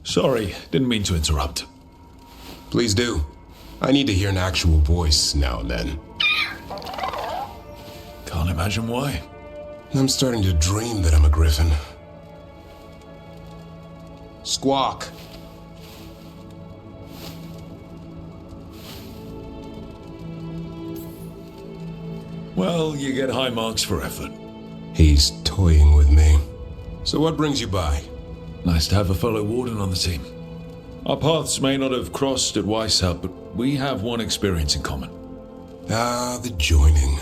Sorry, didn't mean to interrupt. Please do. I need to hear an actual voice now and then. Can't imagine why. I'm starting to dream that I'm a griffin. Squawk. Well, you get high marks for effort. He's toying with me. So what brings you by? Nice to have a fellow warden on the team. Our paths may not have crossed at Weishaupt, but we have one experience in common. Ah, the joining.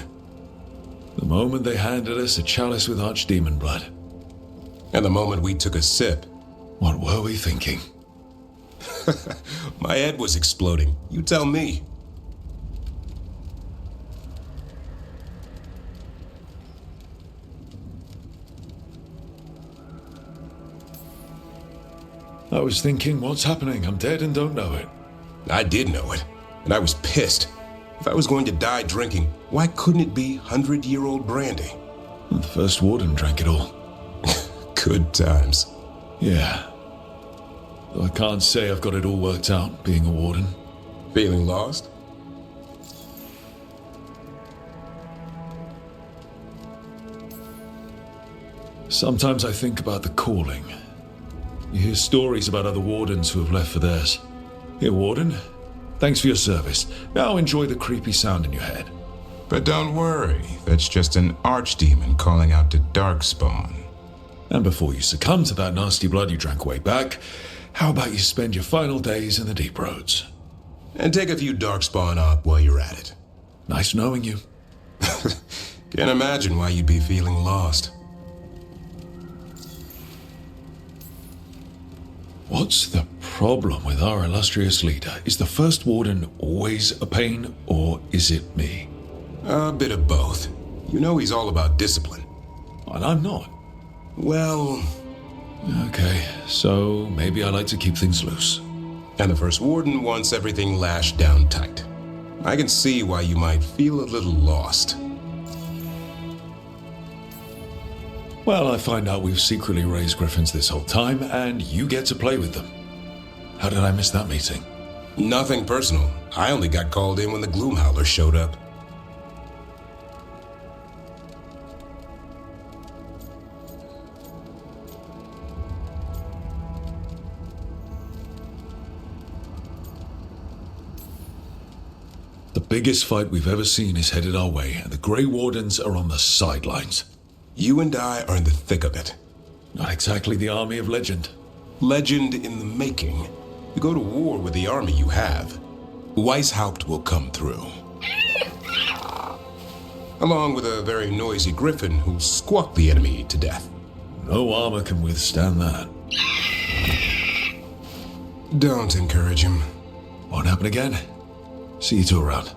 The moment they handed us a chalice with archdemon blood. And the moment we took a sip. What were we thinking? My head was exploding. You tell me. I was thinking, what's happening? I'm dead and don't know it. I did know it, and I was pissed. If I was going to die drinking, why couldn't it be 100-year-old brandy? The first warden drank it all. Good times. Yeah. Though I can't say I've got it all worked out, being a warden. Feeling lost? Sometimes I think about the calling. You hear stories about other wardens who have left for theirs. Here, warden. Thanks for your service. Now enjoy the creepy sound in your head. But don't worry, that's just an archdemon calling out to Darkspawn. And before you succumb to that nasty blood you drank way back, how about you spend your final days in the deep roads? And take a few Darkspawn up while you're at it. Nice knowing you. Can't imagine why you'd be feeling lost. What's the problem with our illustrious leader? Is the first warden always a pain, or is it me? A bit of both. You know he's all about discipline. And I'm not. Well... Okay, so maybe I like to keep things loose. And the first warden wants everything lashed down tight. I can see why you might feel a little lost. Well, I find out we've secretly raised griffins this whole time, and you get to play with them. How did I miss that meeting? Nothing personal. I only got called in when the Gloomhowler showed up. The biggest fight we've ever seen is headed our way, and the Grey Wardens are on the sidelines. You and I are in the thick of it. Not exactly the army of legend. Legend in the making. You go to war with the army you have. Weishaupt will come through. Along with a very noisy griffin who'll squawk the enemy to death. No armor can withstand that. Don't encourage him. Won't happen again. See you two around.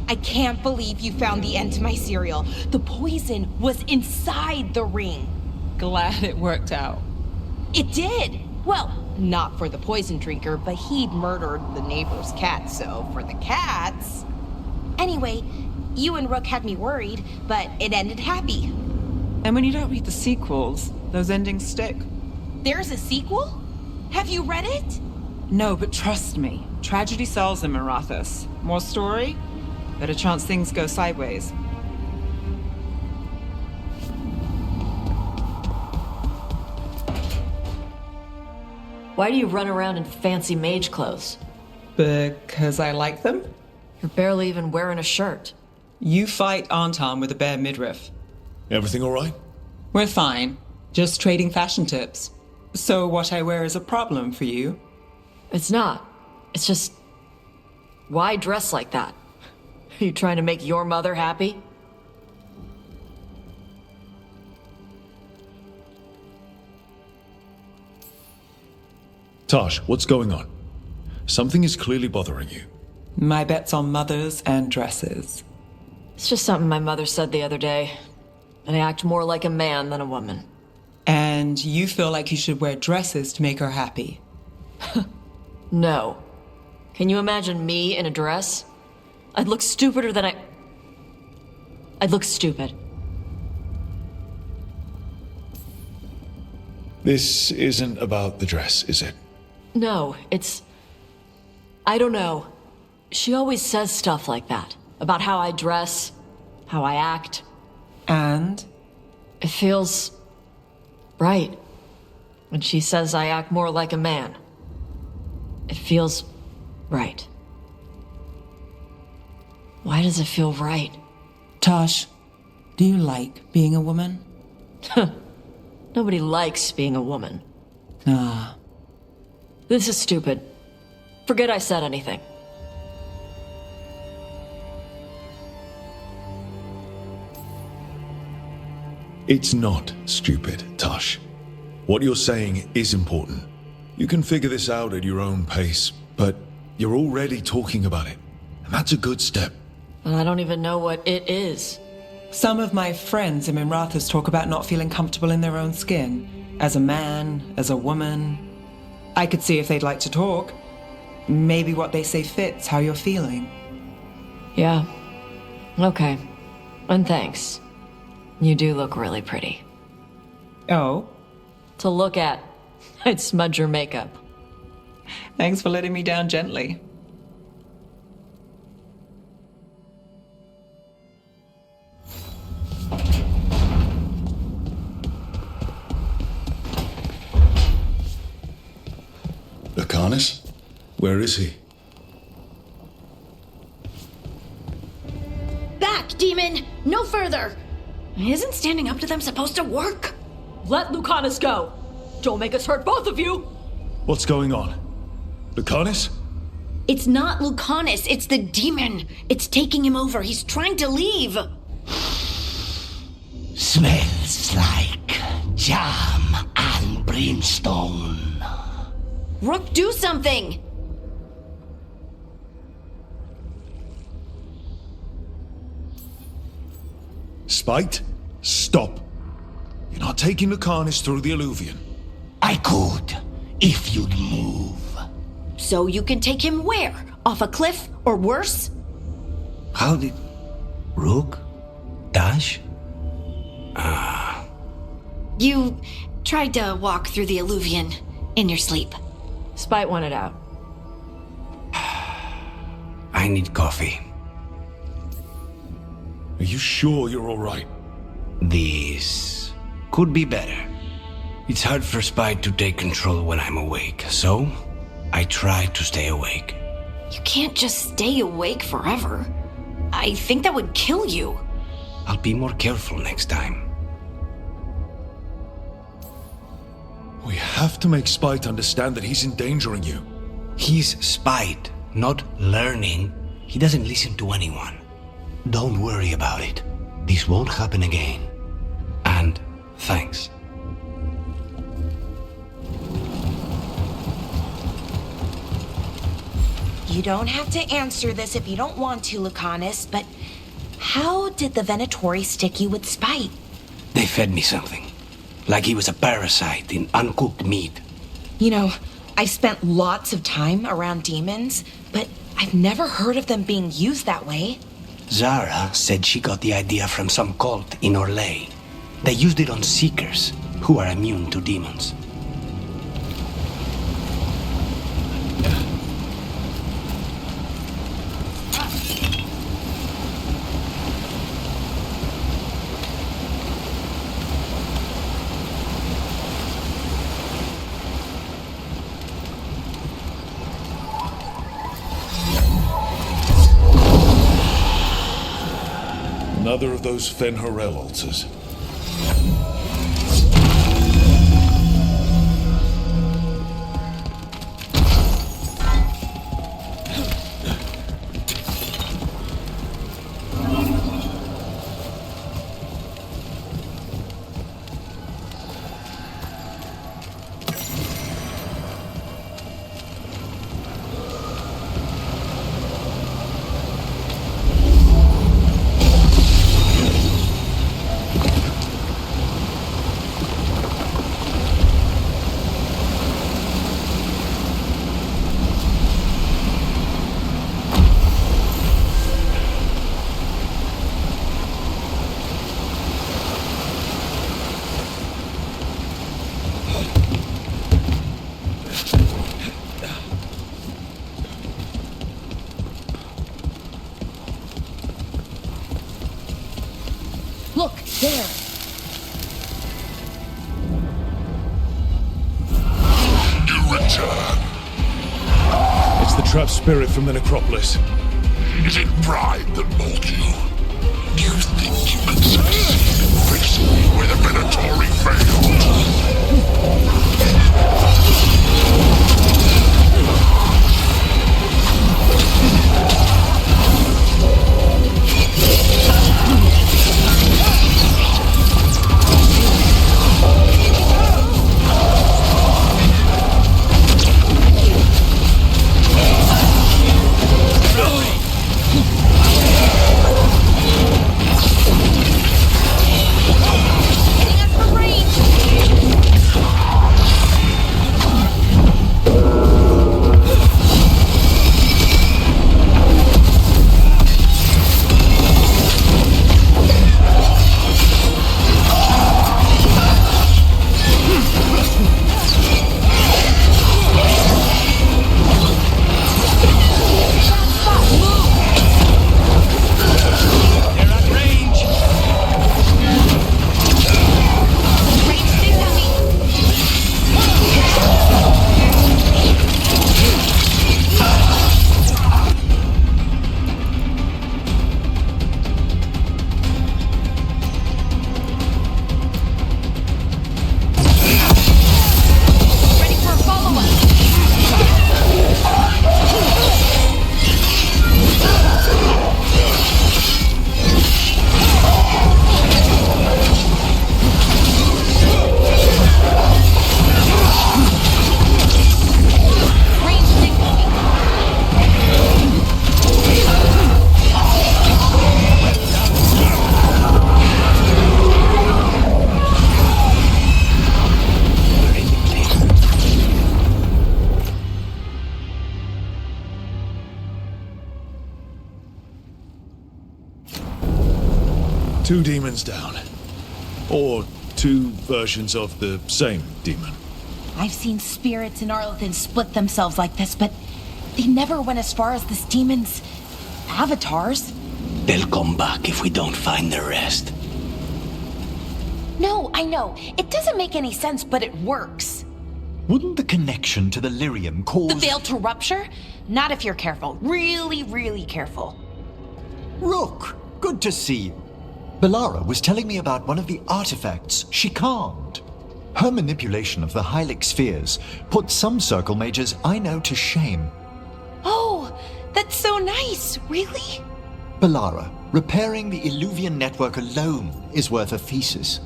I can't believe you found the end to my cereal. The poison was inside the ring. Glad it worked out. It did. Well, not for the poison drinker, but he'd murdered the neighbor's cat, so for the cats... Anyway, you and Rook had me worried, but it ended happy. And when you don't read the sequels, those endings stick. There's a sequel? Have you read it? No, but trust me. Tragedy sells in Marathas. More story? Better chance things go sideways. Why do you run around in fancy mage clothes? Because I like them? You're barely even wearing a shirt. You fight Anton with a bare midriff. Everything all right? We're fine. Just trading fashion tips. So what I wear is a problem for you? It's not. It's just... Why dress like that? Are you trying to make your mother happy? Tosh, what's going on? Something is clearly bothering you. My bet's on mothers and dresses. It's just something my mother said the other day. And I act more like a man than a woman. And you feel like you should wear dresses to make her happy. No. Can you imagine me in a dress? I'd look stupider than I'd look stupid. This isn't about the dress, is it? No, it's... I don't know. She always says stuff like that. About how I dress, how I act. And? It feels... right. When she says I act more like a man. It feels... right. Why does it feel right? Tosh, do you like being a woman? Nobody likes being a woman. Ah. This is stupid. Forget I said anything. It's not stupid, Tosh. What you're saying is important. You can figure this out at your own pace, but you're already talking about it, and that's a good step. And I don't even know what it is. Some of my friends in Minrathous talk about not feeling comfortable in their own skin. As a man, as a woman. I could see if they'd like to talk. Maybe what they say fits how you're feeling. Yeah. Okay. And thanks. You do look really pretty. Oh? To look at, I'd smudge your makeup. Thanks for letting me down gently. Lucanus? Where is he? Back, demon! No further! Isn't standing up to them supposed to work? Let Lucanus go! Don't make us hurt both of you! What's going on? Lucanus? It's not Lucanus, it's the demon. It's taking him over. He's trying to leave. Smells like jam and brimstone. Rook, do something! Spite? Stop. You're not taking Lucanus through the Alluvion. I could, if you'd move. So you can take him where? Off a cliff, or worse? How did... Rook? Dash? You tried to walk through the Alluvion in your sleep. Spite wanted out. I need coffee. Are you sure you're all right? This could be better. It's hard for Spite to take control when I'm awake, so I try to stay awake. You can't just stay awake forever. I think that would kill you. I'll be more careful next time. We have to make Spite understand that he's endangering you. He's Spite, not learning. He doesn't listen to anyone. Don't worry about it. This won't happen again. And thanks. You don't have to answer this if you don't want to, Lucanus, but how did the Venatori stick you with Spite? They fed me something. Like he was a parasite in uncooked meat. You know, I've spent lots of time around demons, but I've never heard of them being used that way. Zara said she got the idea from some cult in Orlais. They used it on seekers who are immune to demons. Another of those Fen'Harel altars. There. You return. It's the trapped spirit from the necropolis. Is it pride that molded you? Do you think you can succeed in facing me where the Minotauri failed? Two demons down. Or two versions of the same demon. I've seen spirits in Arlethan split themselves like this, but they never went as far as this demon's avatars. They'll come back if we don't find the rest. No, I know. It doesn't make any sense, but it works. Wouldn't the connection to the lyrium cause... The veil to rupture? Not if you're careful. Really, really careful. Rook, good to see you. Belara was telling me about one of the artifacts she calmed. Her manipulation of the Hylic spheres put some circle mages I know to shame. Oh, that's so nice. Really? Belara, repairing the Illuvian network alone is worth a thesis.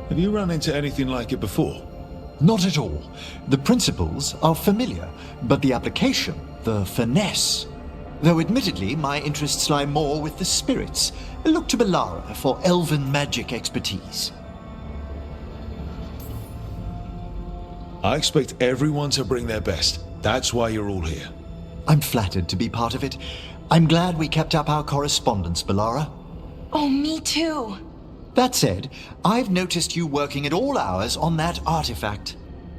Have you run into anything like it before? Not at all. The principles are familiar, but the application, the finesse. Though admittedly, my interests lie more with the spirits. Look to Belara for elven magic expertise. I expect everyone to bring their best. That's why you're all here. I'm flattered to be part of it. I'm glad we kept up our correspondence, Belara. Oh, me too. That said, I've noticed you working at all hours on that artifact.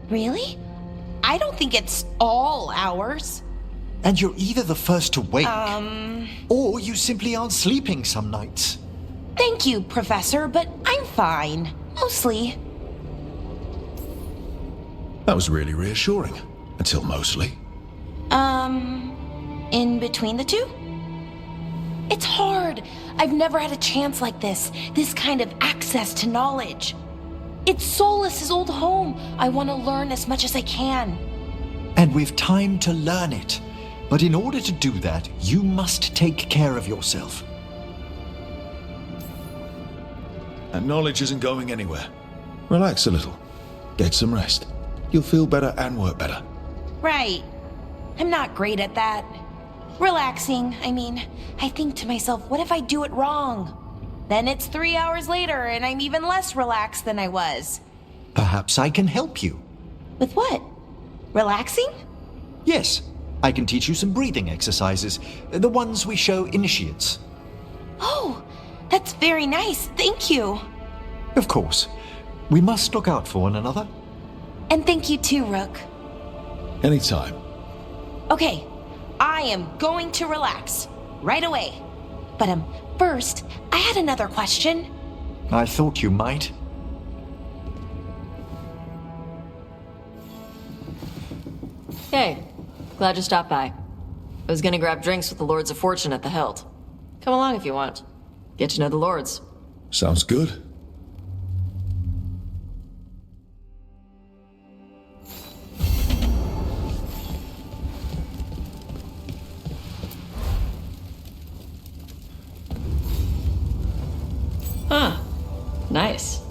Really? I don't think it's all ours. And you're either the first to wake, or you simply aren't sleeping some nights. Thank you, Professor, but I'm fine. Mostly. That was really reassuring. Until mostly. In between the two? It's hard. I've never had a chance like this kind of access to knowledge. It's Solas's old home. I want to learn as much as I can. And we've time to learn it. But in order to do that, you must take care of yourself. And knowledge isn't going anywhere. Relax a little. Get some rest. You'll feel better and work better. Right. I'm not great at that. Relaxing, I mean, I think to myself, what if I do it wrong? Then it's 3 hours later and I'm even less relaxed than I was. Perhaps I can help you. With what? Relaxing? Yes, I can teach you some breathing exercises, the ones we show initiates. Oh, that's very nice, thank you. Of course. We must look out for one another. And thank you too, Rook. Anytime. Okay, I am going to relax. Right away. But, first, I had another question. I thought you might. Hey, glad you stopped by. I was gonna grab drinks with the Lords of Fortune at the Hilt. Come along if you want. Get to know the Lords. Sounds good. Huh. Nice.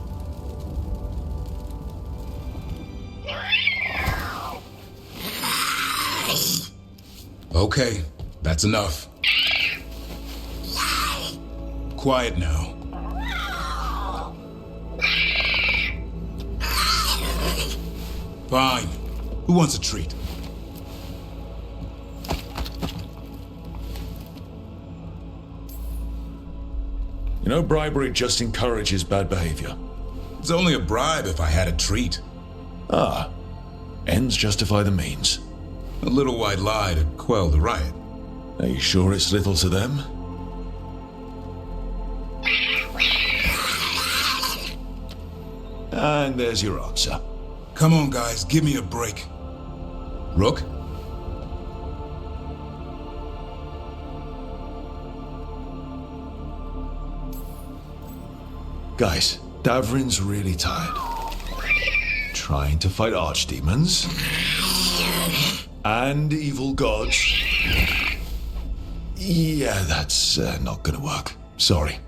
Okay, that's enough. Quiet now. Fine. Who wants a treat? You know, bribery just encourages bad behavior. It's only a bribe if I had a treat. Ah, ends justify the means. A little white lie to quell the riot. Are you sure it's little to them? And there's your answer. Come on, guys, give me a break. Rook? Guys, Davrin's really tired. Trying to fight archdemons and evil gods. Yeah, that's not gonna work. Sorry.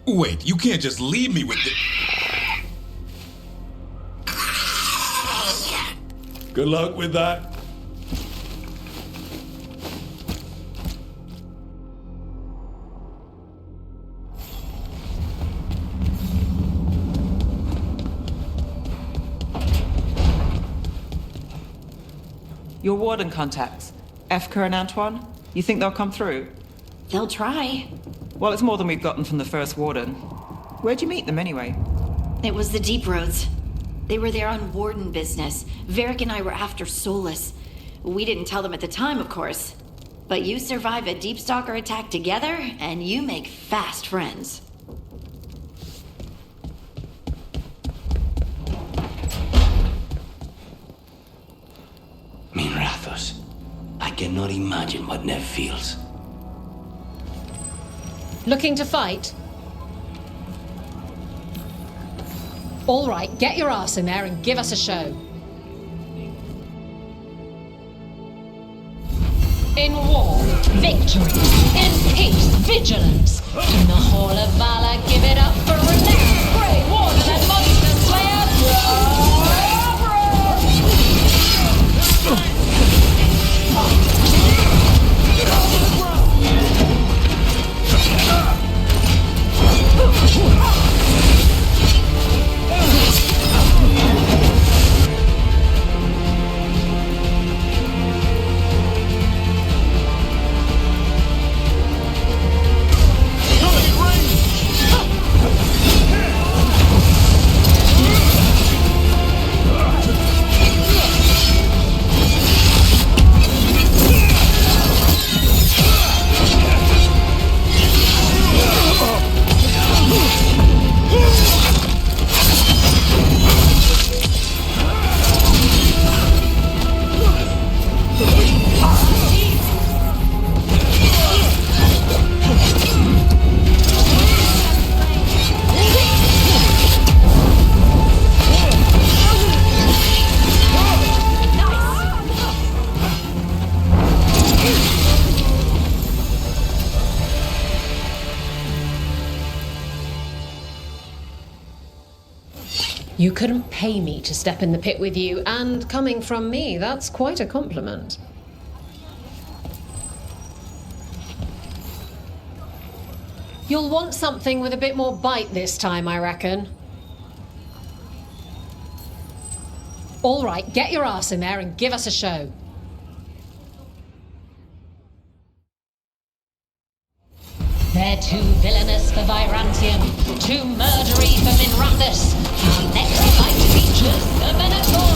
Wait, you can't just leave me with the... Good luck with that. Your warden contacts, Efka and Antoine, you think they'll come through? They'll try. Well, it's more than we've gotten from the first warden. Where'd you meet them anyway? It was the Deep Roads. They were there on warden business. Varric and I were after Solus. We didn't tell them at the time, of course. But you survive a Deep Stalker attack together, and you make fast friends. Minrathos, I cannot imagine what Nev feels. Looking to fight? All right, get your ass in there and give us a show. In war, victory. In peace, vigilance. In the Hall of Valor, give it up for renowned Grey Warden and Monster Slayer. You couldn't pay me to step in the pit with you, and coming from me, that's quite a compliment. You'll want something with a bit more bite this time, I reckon. All right, get your ass in there and give us a show. They're too villainous for Virantium, too murdery for Minrathos. Our next fight features the Minotaur.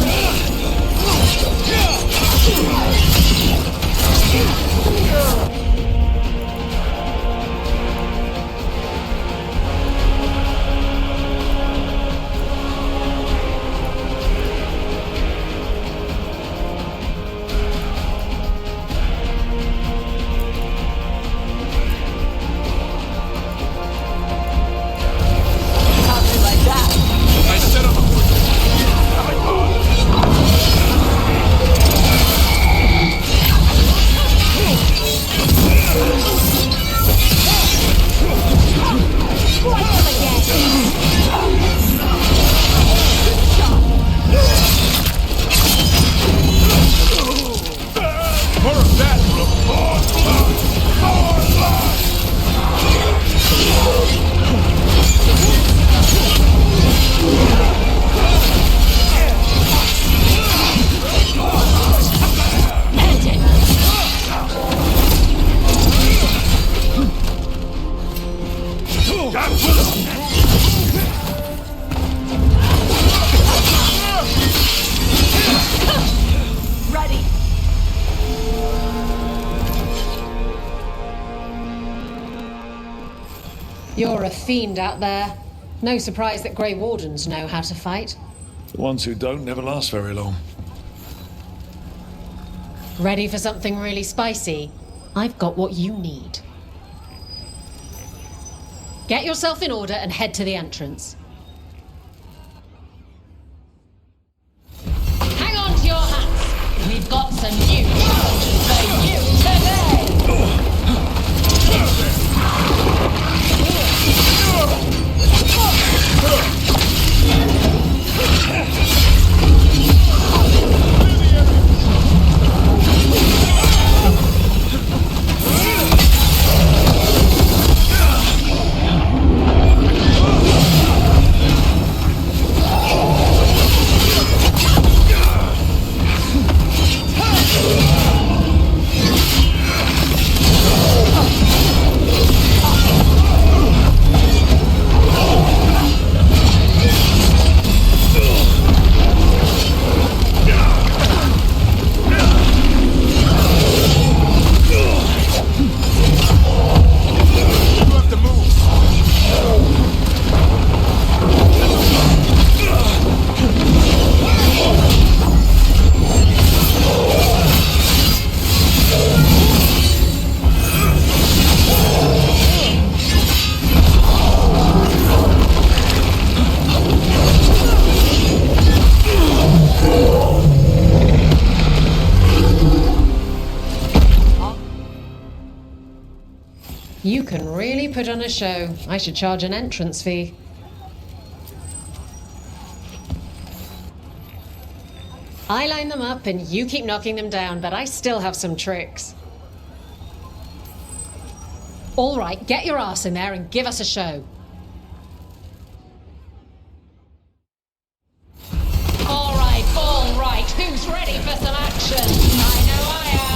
You're a fiend out there. No surprise that Grey Wardens know how to fight. The ones who don't never last very long. Ready for something really spicy? I've got what you need. Get yourself in order and head to the entrance. Hang on to your hats. We've got some new challenges for you today. You can really put on a show. I should charge an entrance fee. I line them up and you keep knocking them down, but I still have some tricks. All right, get your ass in there and give us a show. All right. Who's ready for some action? I know I am.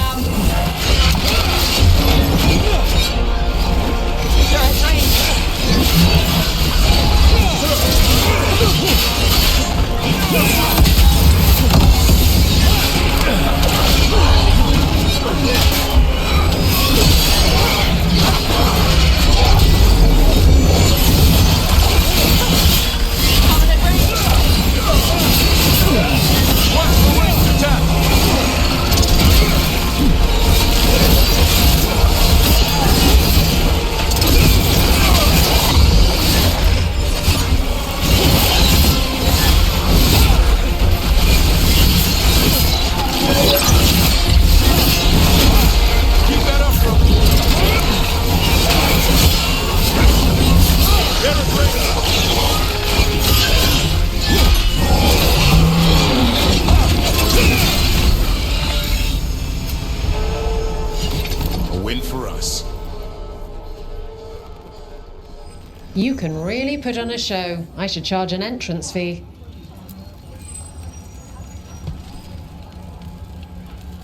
You can really put on a show. I should charge an entrance fee.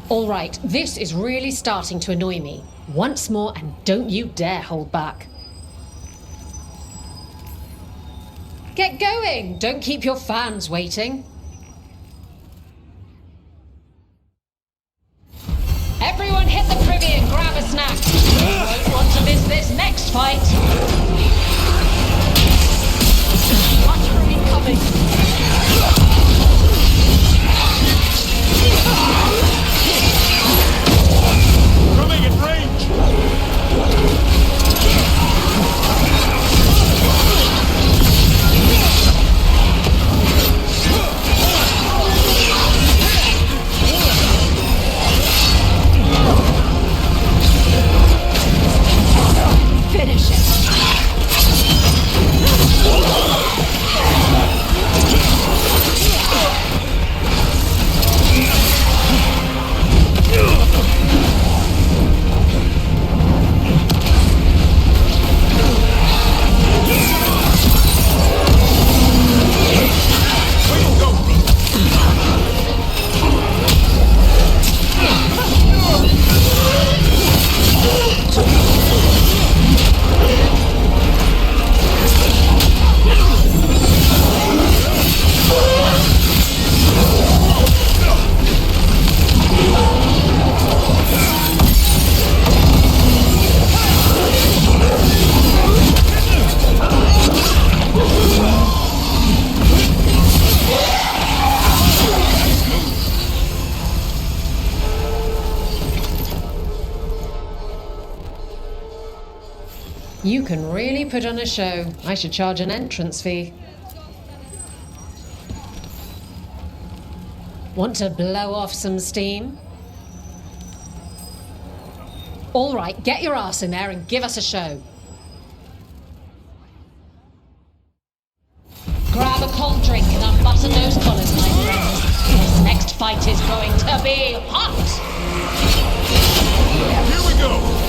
All right, this is really starting to annoy me. Once more, and don't you dare hold back. Get going! Don't keep your fans waiting. Everyone hit the privy and grab a snack. You won't want to miss this next fight. Watch for me coming. Coming in range! Finish it. You can really put on a show. I should charge an entrance fee. Want to blow off some steam? All right, get your ass in there and give us a show. Grab a cold drink and unbutton those collars, my friends. This next fight is going to be hot! Here we go!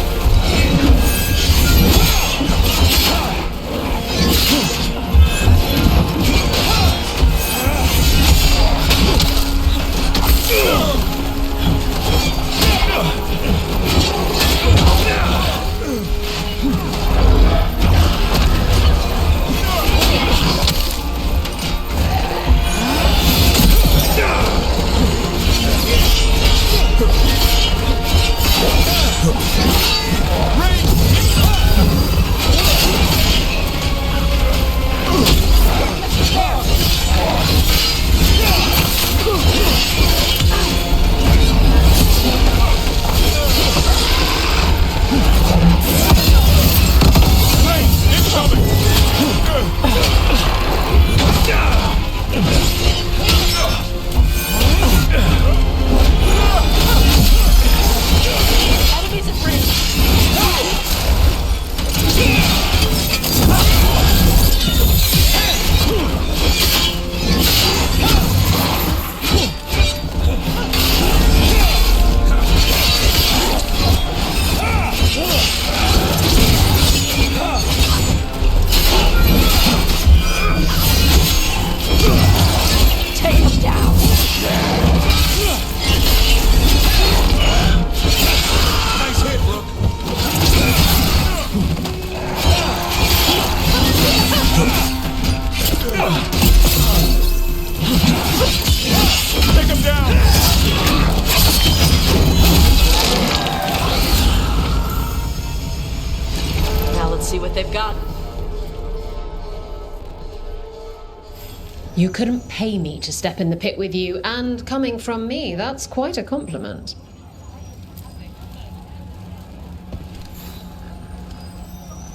You couldn't pay me to step in the pit with you, and coming from me, that's quite a compliment.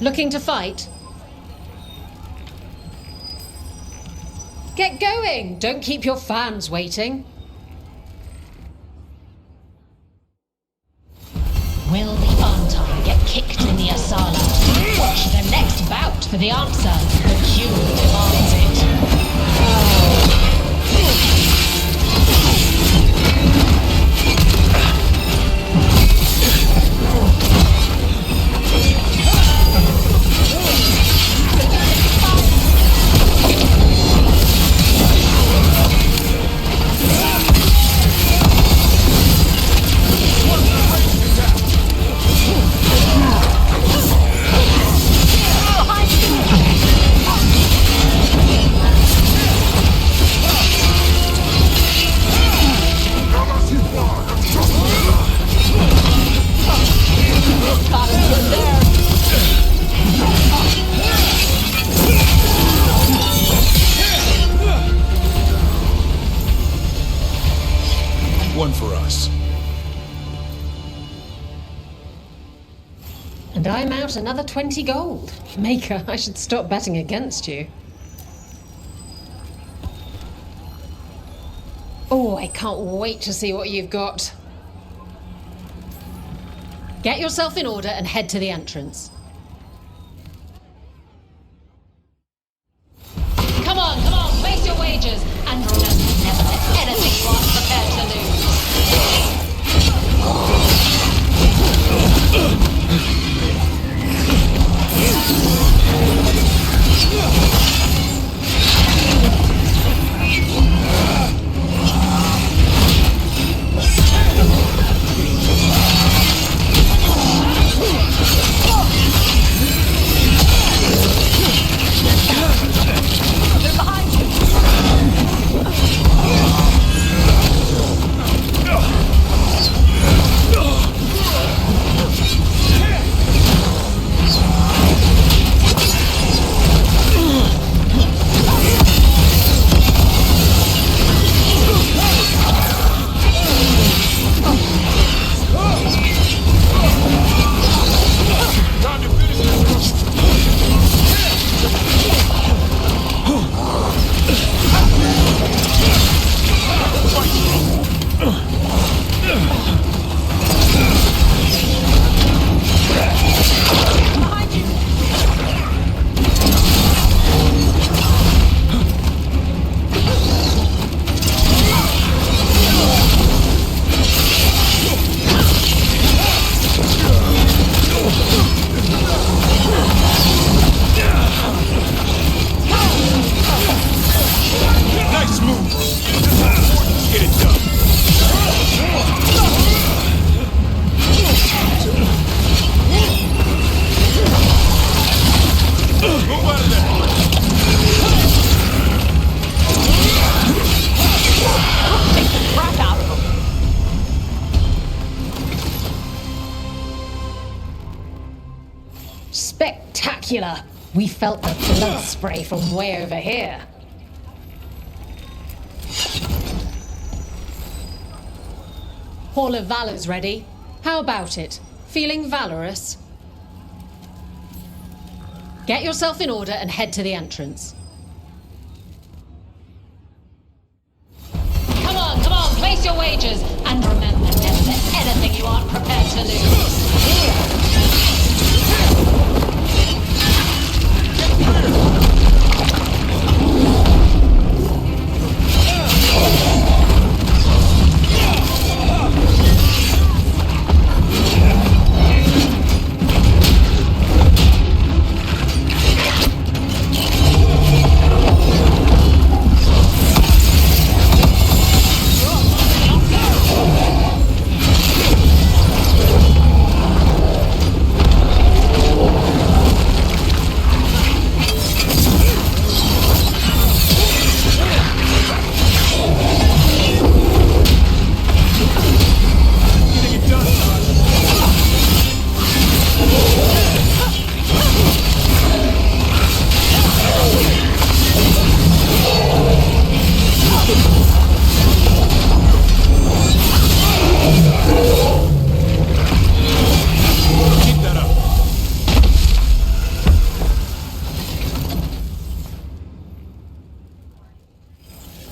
Looking to fight? Get going! Don't keep your fans waiting. Will the Antar get kicked in the Asala? Watch the next bout for the answer. The queue demands it. One for us. And I'm out another 20 gold. Maker, I should stop betting against you. Oh, I can't wait to see what you've got. Get yourself in order and head to the entrance. Come on, place your wagers. And remember, never let anything you aren't prepared to lose. spectacular. We felt the blood spray from way over here. Hall of Valor's ready. How about it? Feeling valorous? Get yourself in order and head to the entrance. Come on, place your wagers. And remember, never bet anything you aren't prepared to lose.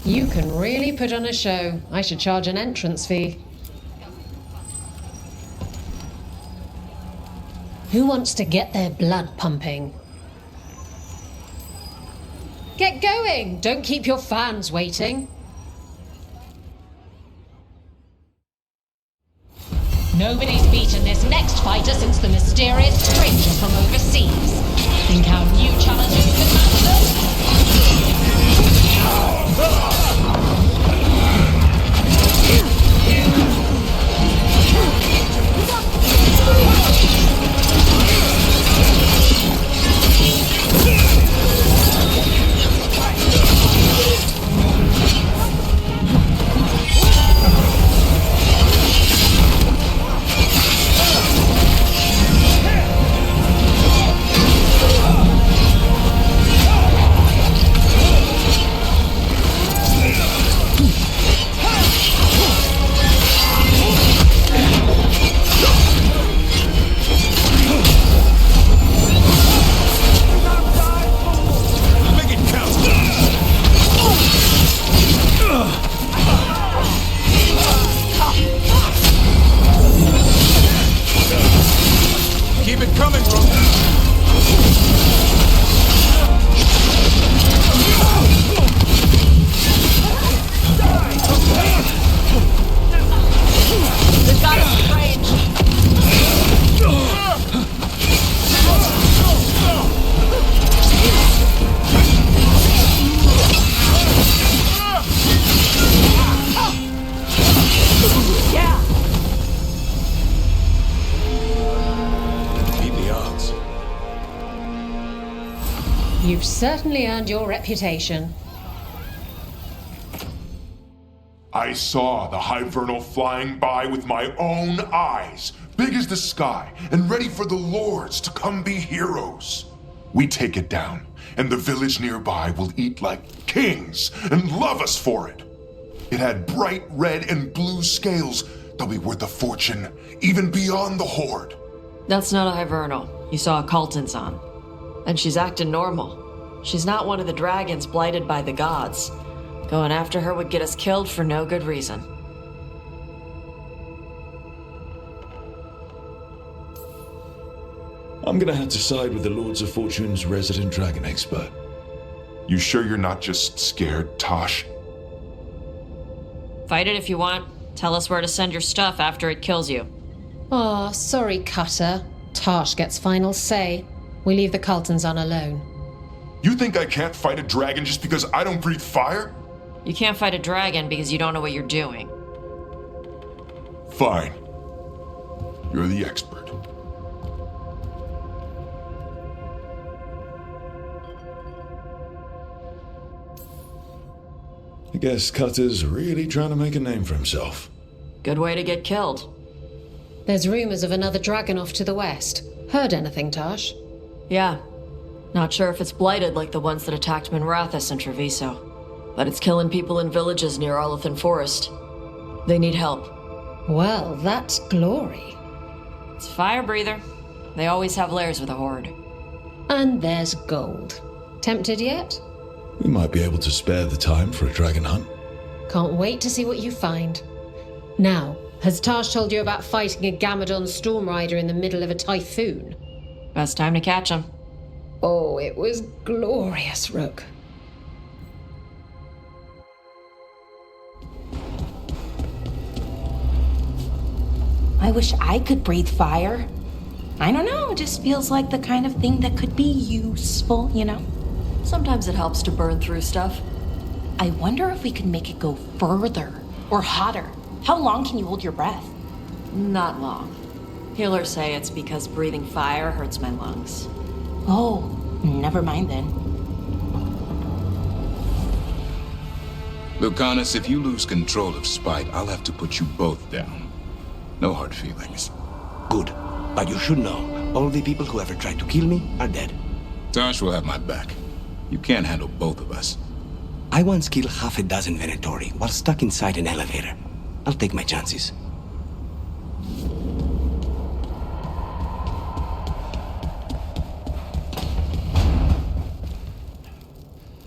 You can really put on a show. I should charge an entrance fee. Who wants to get their blood pumping? Get going! Don't keep your fans waiting. Nobody's beaten this next fighter since the mysterious stranger from overseas. Think how new challenges could match them? You've certainly earned your reputation. I saw the Hivernal flying by with my own eyes, big as the sky, and ready for the lords to come be heroes. We take it down, and the village nearby will eat like kings and love us for it. It had bright red and blue scales. They'll be worth a fortune, even beyond the Horde. That's not a Hivernal. You saw a Calton's on. And she's acting normal. She's not one of the dragons blighted by the gods. Going after her would get us killed for no good reason. I'm gonna have to side with the Lords of Fortune's resident dragon expert. You sure you're not just scared, Tosh? Fight it if you want. Tell us where to send your stuff after it kills you. Aw, sorry, Cutter. Tosh gets final say. We leave the Carltons on alone. You think I can't fight a dragon just because I don't breathe fire? You can't fight a dragon because you don't know what you're doing. Fine. You're the expert. I guess Cutter's really trying to make a name for himself. Good way to get killed. There's rumors of another dragon off to the west. Heard anything, Tosh? Yeah, Not sure if it's blighted like the ones that attacked Minrathous and Treviso, but it's killing people in villages near Arlethan Forest. They need help. Well, that's glory. It's fire breather. They always have lairs with a horde. And there's gold. Tempted yet? We might be able to spare the time for a dragon hunt. Can't wait to see what you find. Now, has Taj told you about fighting a Gamadon storm rider in the middle of a typhoon? Best time to catch him. Oh, it was glorious, Rook. I wish I could breathe fire. I don't know, it just feels like the kind of thing that could be useful, you know? Sometimes it helps to burn through stuff. I wonder if we could make it go further or hotter. How long can you hold your breath? Not long. Healers say it's because breathing fire hurts my lungs. Oh, never mind then. Lucanus, if you lose control of Spite, I'll have to put you both down. No hard feelings. Good. But you should know, all the people who ever tried to kill me are dead. Tosh will have my back. You can't handle both of us. I once killed half a dozen Venatori while stuck inside an elevator. I'll take my chances.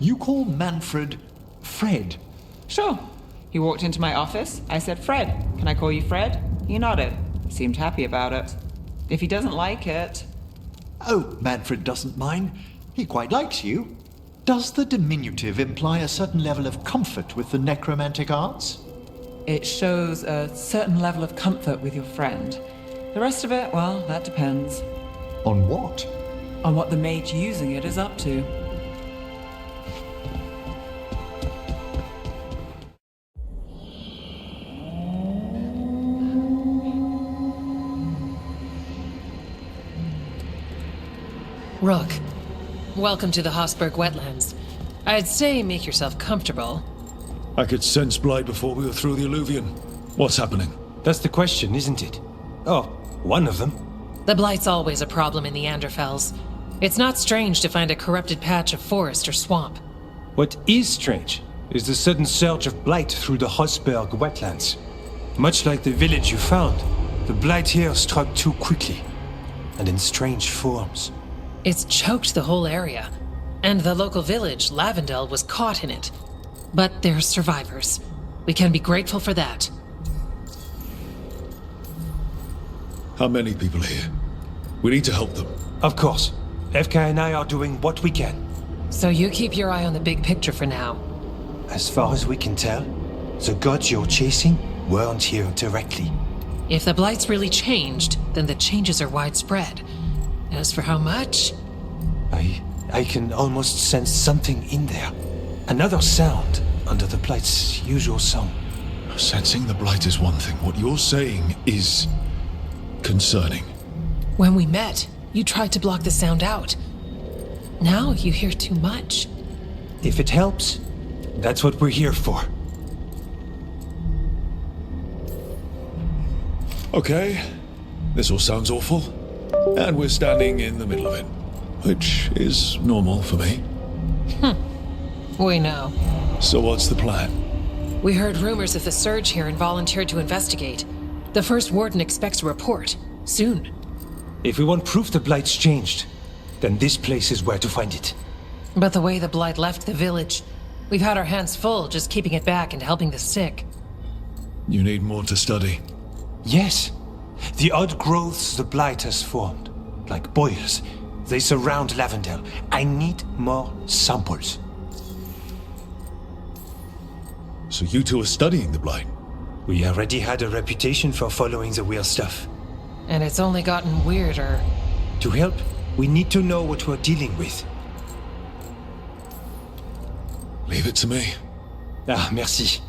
You call Manfred Fred? Sure. He walked into my office. I said, Fred, can I call you Fred? He nodded. He seemed happy about it. If he doesn't like it... Oh, Manfred doesn't mind. He quite likes you. Does the diminutive imply a certain level of comfort with the necromantic arts? It shows a certain level of comfort with your friend. The rest of it, well, that depends. On what? On what the mage using it is up to. Rook, welcome to the Hossberg Wetlands. I'd say make yourself comfortable. I could sense Blight before we were through the alluvion. What's happening? That's the question, isn't it? Oh, one of them. The Blight's always a problem in the Anderfells. It's not strange to find a corrupted patch of forest or swamp. What is strange is the sudden surge of Blight through the Hossberg Wetlands. Much like the village you found, the Blight here struck too quickly, and in strange forms. It's choked the whole area, and the local village, Lavendel, was caught in it. But they're survivors. We can be grateful for that. How many people are here? We need to help them. Of course. FK and I are doing what we can. So you keep your eye on the big picture for now. As far as we can tell, the gods you're chasing weren't here directly. If the Blight's really changed, then the changes are widespread. As for how much... I can almost sense something in there. Another sound under the Blight's usual song. Sensing the Blight is one thing. What you're saying is... concerning. When we met, you tried to block the sound out. Now you hear too much. If it helps, that's what we're here for. Okay, this all sounds awful. And we're standing in the middle of it, which is normal for me. We know. So what's the plan? We heard rumors of the surge here and volunteered to investigate. The first warden expects a report. Soon. If we want proof the Blight's changed, then this place is where to find it. But the way the Blight left the village, we've had our hands full just keeping it back and helping the sick. You need more to study. Yes. The odd growths the Blight has formed, like boils, they surround Lavendel. I need more samples. So you two are studying the Blight? We already had a reputation for following the weird stuff. And it's only gotten weirder. To help, we need to know what we're dealing with. Leave it to me. Ah, merci.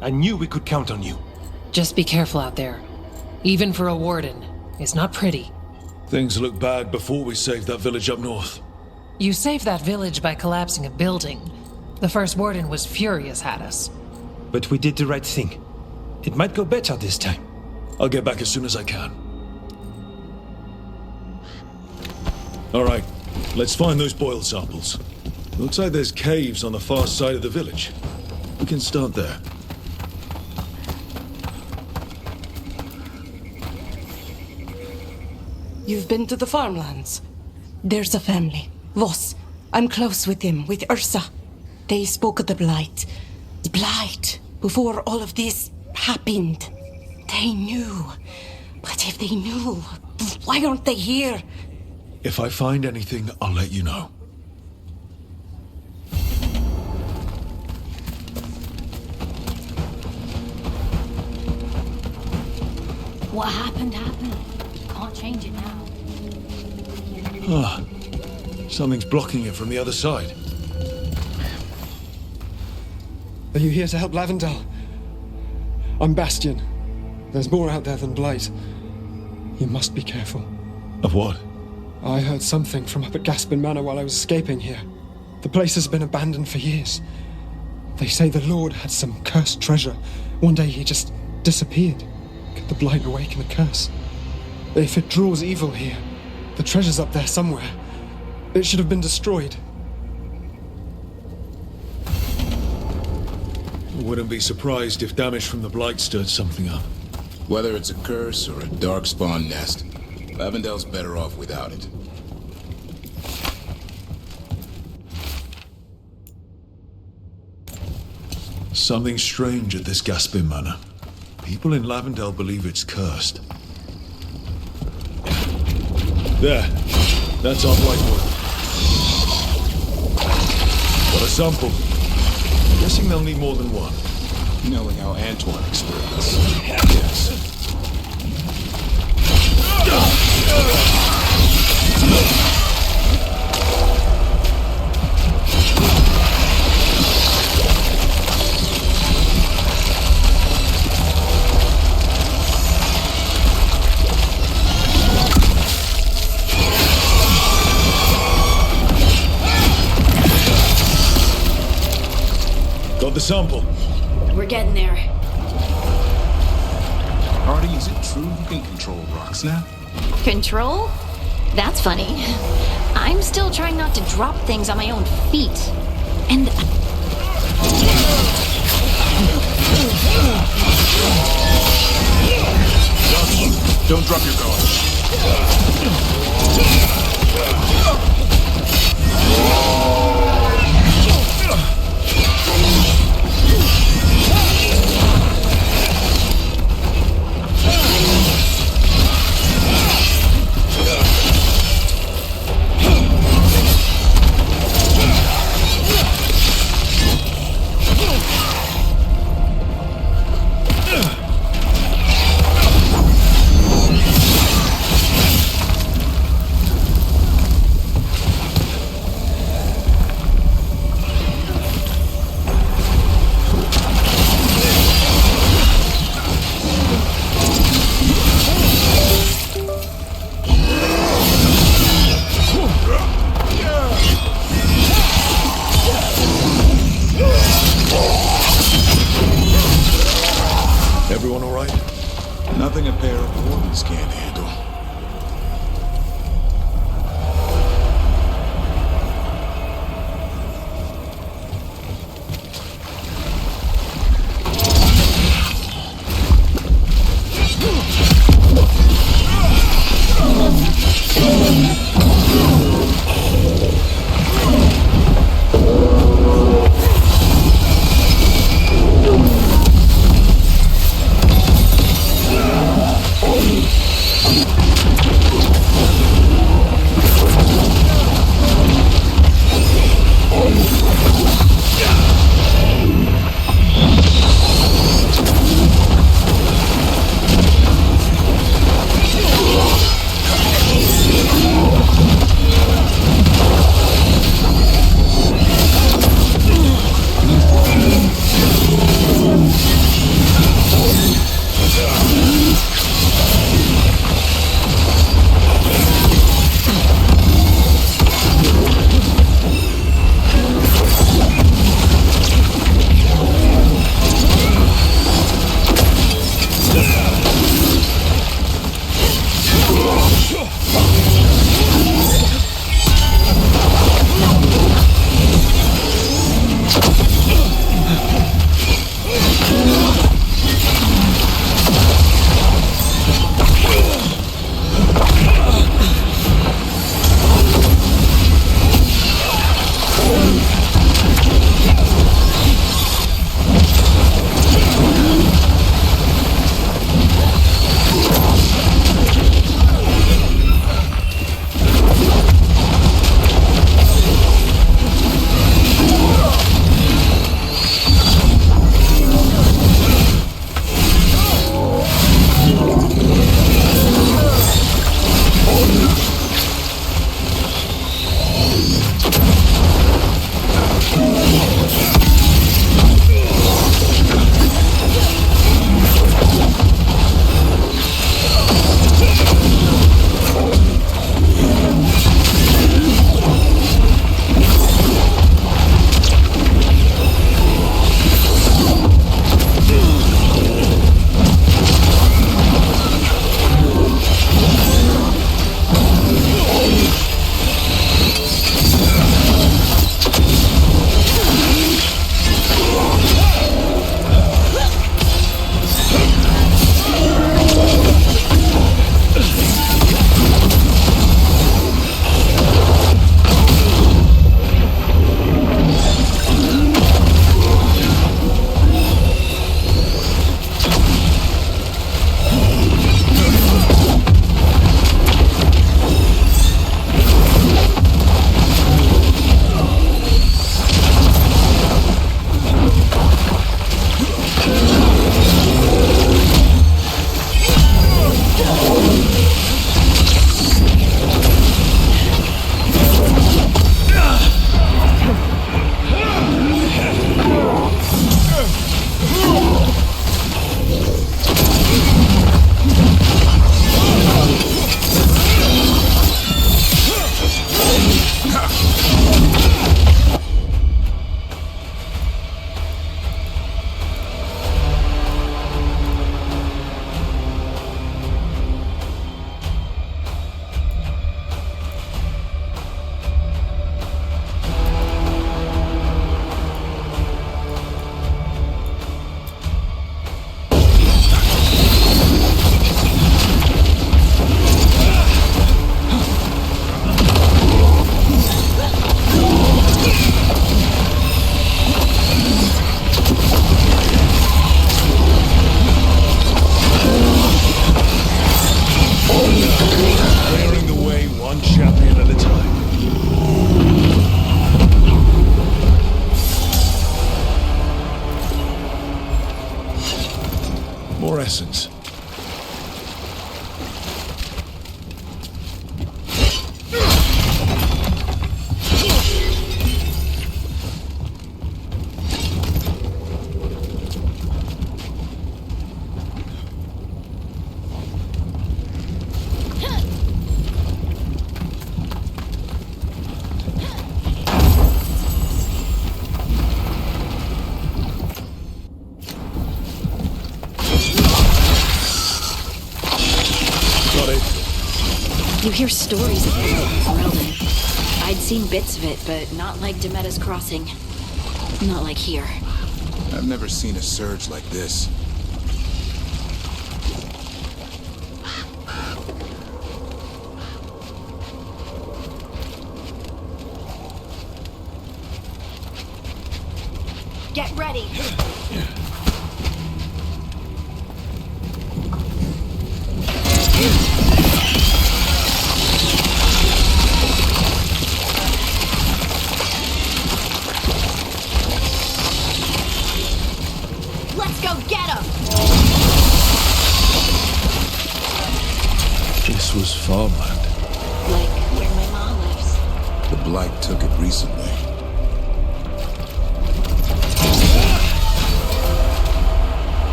I knew we could count on you. Just be careful out there. Even for a warden, it's not pretty. Things looked bad before we saved that village up north. You saved that village by collapsing a building. The first warden was furious at us. But we did the right thing. It might go better this time. I'll get back as soon as I can. All right, Let's find those boil samples. Looks like there's caves on the far side of the village. We can start there. You've been to the farmlands? There's a family. Voss. I'm close with him, with Ursa. They spoke of the Blight. The Blight. Before all of this happened. They knew. But if they knew, why aren't they here? If I find anything, I'll let you know. What happened, happened. Can't change it now. Ah, something's blocking it from the other side. Are you here to help Lavendel? I'm Bastion. There's more out there than Blight. You must be careful. Of what? I heard something from up at Gaspin Manor while I was escaping here. The place has been abandoned for years. They say the Lord had some cursed treasure. One day he just disappeared. Could the Blight awaken the curse? If it draws evil here, the treasure's up there somewhere. It should have been destroyed. I wouldn't be surprised if damage from the Blight stirred something up. Whether it's a curse or a darkspawn nest, Lavendel's better off without it. Something strange at this Gaspin Manor. People in Lavendel believe it's cursed. There. That's our Whitewood. Got a sample. Guessing they'll need more than one. Knowing how Antoine experiments. Yes. Got the sample. We're getting there. Artie, is it true you can control rocks now? Control? That's funny. I'm still trying not to drop things on my own feet. And... Don't drop your guard. Everyone all right? Nothing a pair of wardens can't handle. More essence. You hear stories of Veilguard. I'd seen bits of it, but not like Demeta's Crossing. Not like here. I've never seen a surge like this. Get ready! Let's go get him! This was farmland. Like where my mom lives. The Blight took it recently.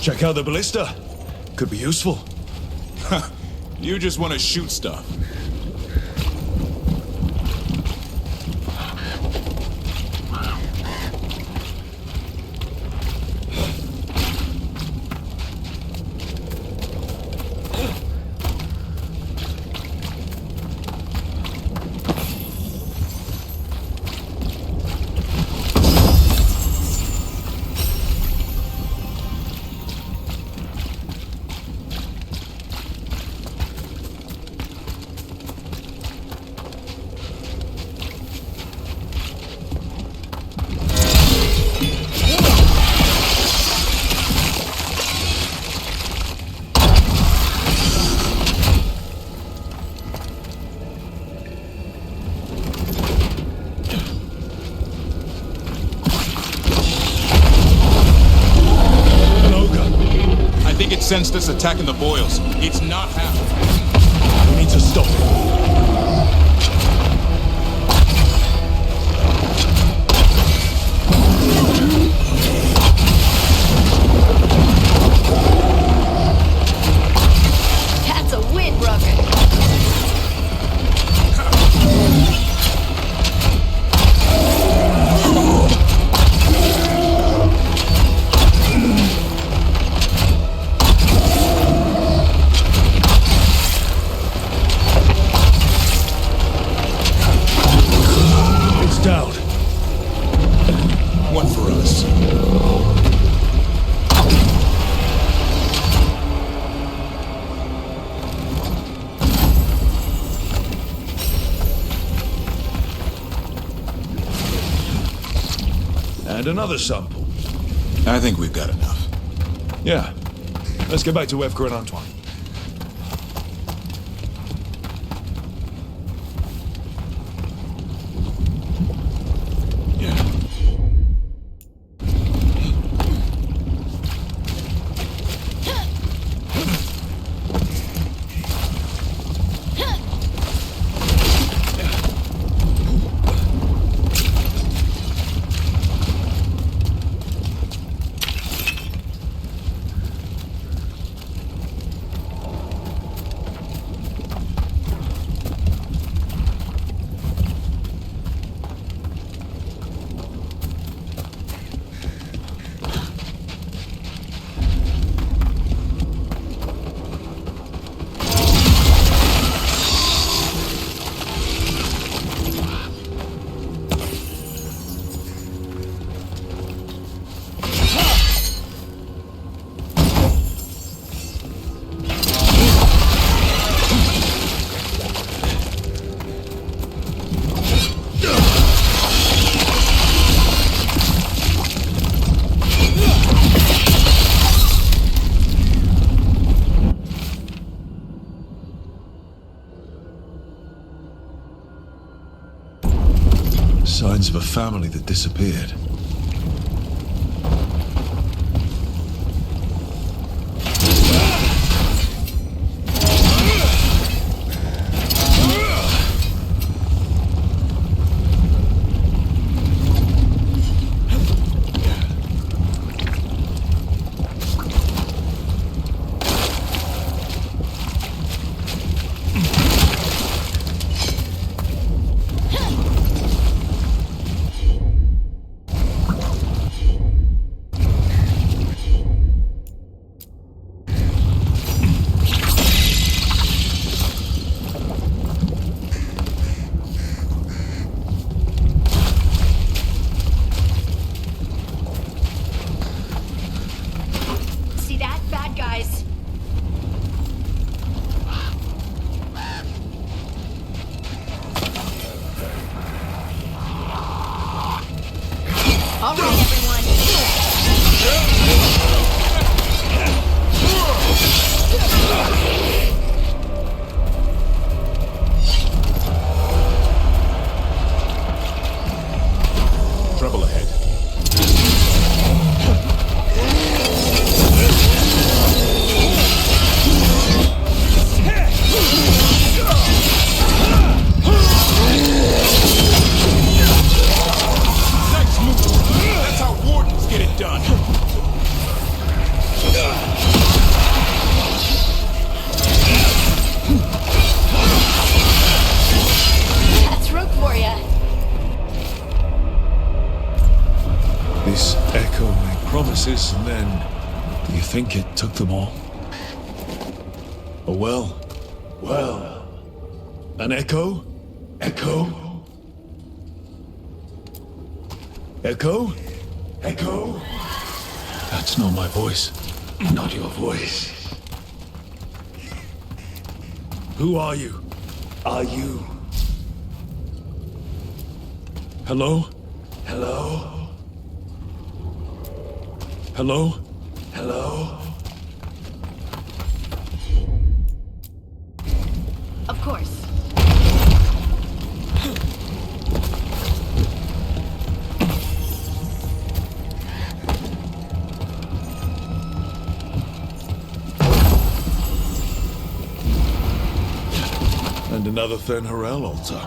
Check out the ballista. Could be useful. You just want to shoot stuff. Sensed us attacking the boils. It's not happening. We need to stop it. That's a wind rocket. Down. One for us. And another sample. I think we've got enough. Yeah. Let's get back to Veilguard and Antoine. Signs of a family that disappeared. And then, do you think it took them all? A well? Well. An echo? Echo? Echo? Echo? That's not my voice. Not your voice. Who are you? Are you? Hello? Hello? Hello? Hello? Of course. And another Thenharel altar.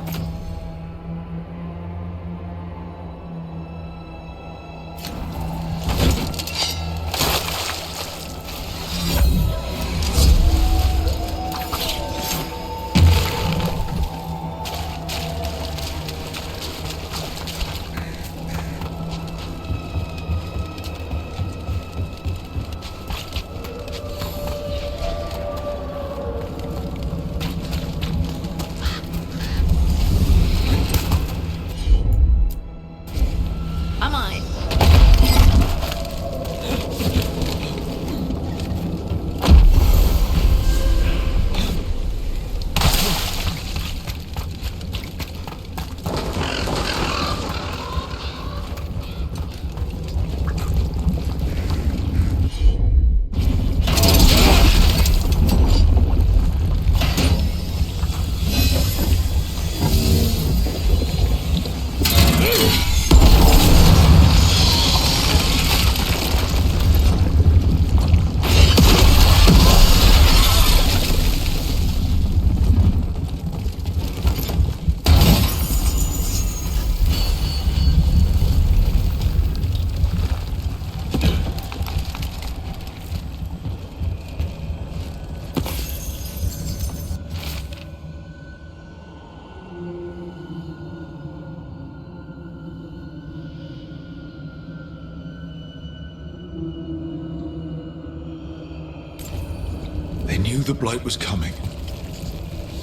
They knew the Blight was coming.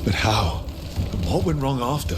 But how? And what went wrong after?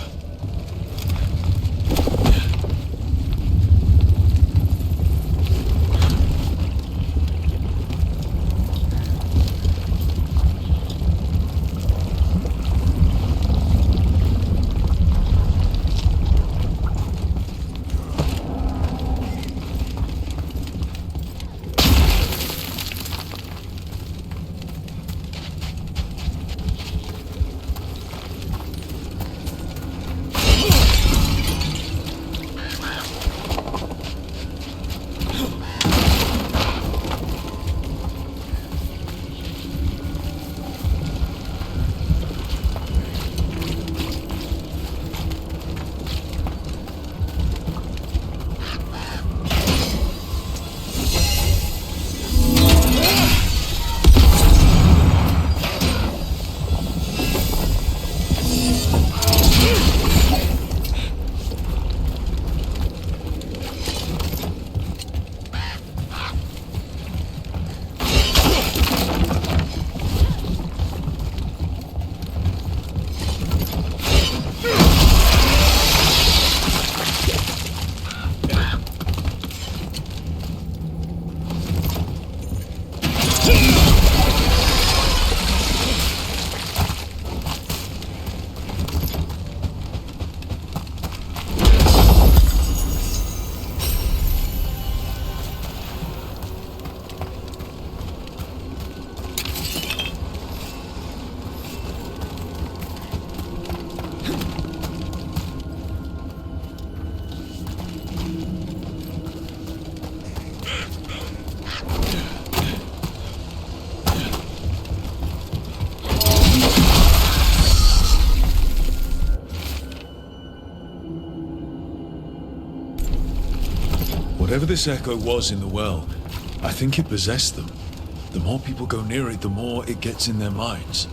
Whatever this echo was in the well, I think it possessed them. The more people go near it, the more it gets in their minds.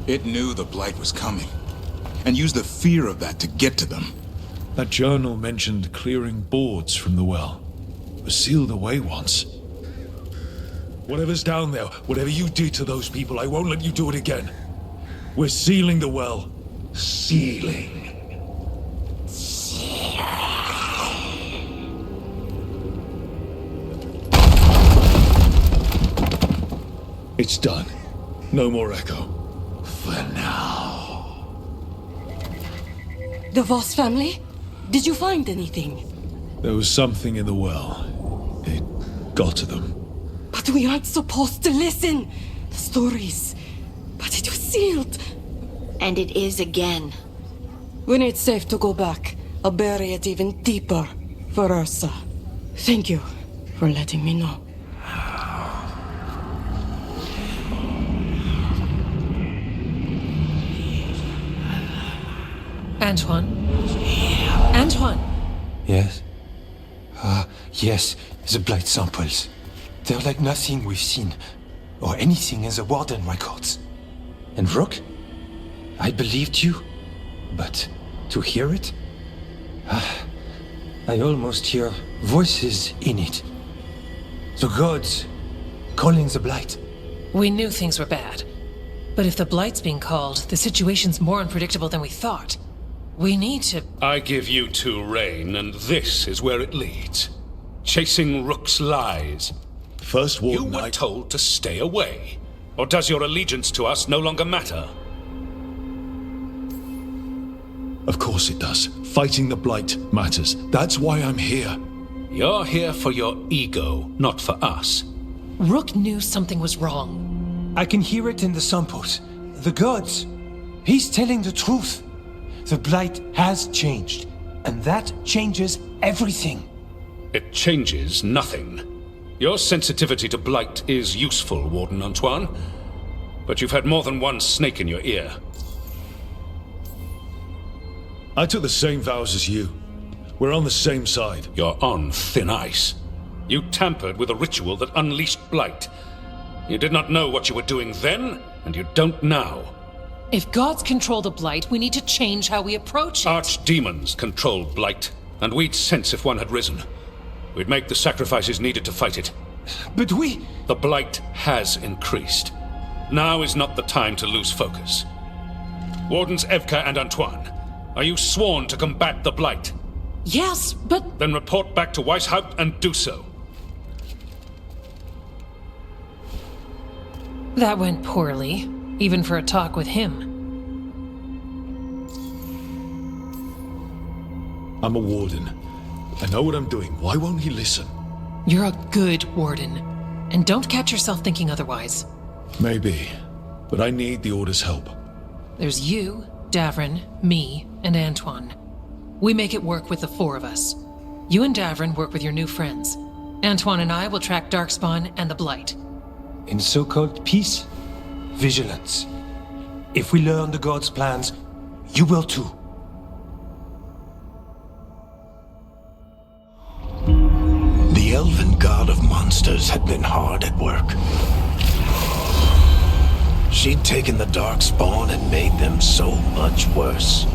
It knew the Blight was coming, and used the fear of that to get to them. That journal mentioned clearing boards from the well. It was sealed away once. Whatever's down there, whatever you did to those people, I won't let you do it again. We're sealing the well. Sealing. It's done. No more echo. For now. The Voss family? Did you find anything? There was something in the well. It got to them. But we aren't supposed to listen. The stories. But it was sealed. And it is again. When it's safe to go back, I'll bury it even deeper for Ursa. Thank you for letting me know. Antoine? Antoine! Yes? Yes, the Blight samples. They're like nothing we've seen, or anything in the Warden records. And Rook? I believed you, but to hear it? I almost hear voices in it. The gods calling the Blight. We knew things were bad. But if the Blight's being called, the situation's more unpredictable than we thought. We need to... I give you two reign, and this is where it leads. Chasing Rook's lies. First Warden, you were told to stay away. Or does your allegiance to us no longer matter? Of course it does. Fighting the Blight matters. That's why I'm here. You're here for your ego, not for us. Rook knew something was wrong. I can hear it in the samples. The gods. He's telling the truth. The Blight has changed, and that changes everything. It changes nothing. Your sensitivity to Blight is useful, Warden Antoine. But you've had more than one snake in your ear. I took the same vows as you. We're on the same side. You're on thin ice. You tampered with a ritual that unleashed Blight. You did not know what you were doing then, and you don't now. If gods control the Blight, we need to change how we approach it. Archdemons control Blight, and we'd sense if one had risen. We'd make the sacrifices needed to fight it. But we... The Blight has increased. Now is not the time to lose focus. Wardens Evka and Antoine, are you sworn to combat the Blight? Yes, but... Then report back to Weishaupt and do so. That went poorly, even for a talk with him. I'm a warden. I know what I'm doing. Why won't he listen? You're a good warden. And don't catch yourself thinking otherwise. Maybe. But I need the Order's help. There's you, Davrin, me, and Antoine. We make it work with the four of us. You and Davrin work with your new friends. Antoine and I will track Darkspawn and the Blight. In so-called peace, vigilance. If we learn the gods' plans, you will too. The elven god of monsters had been hard at work. She'd taken the Darkspawn and made them so much worse.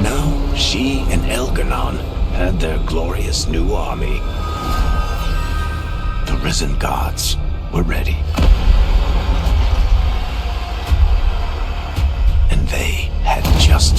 Now, she and Elgarnon had their glorious new army. The risen gods were ready. And they had just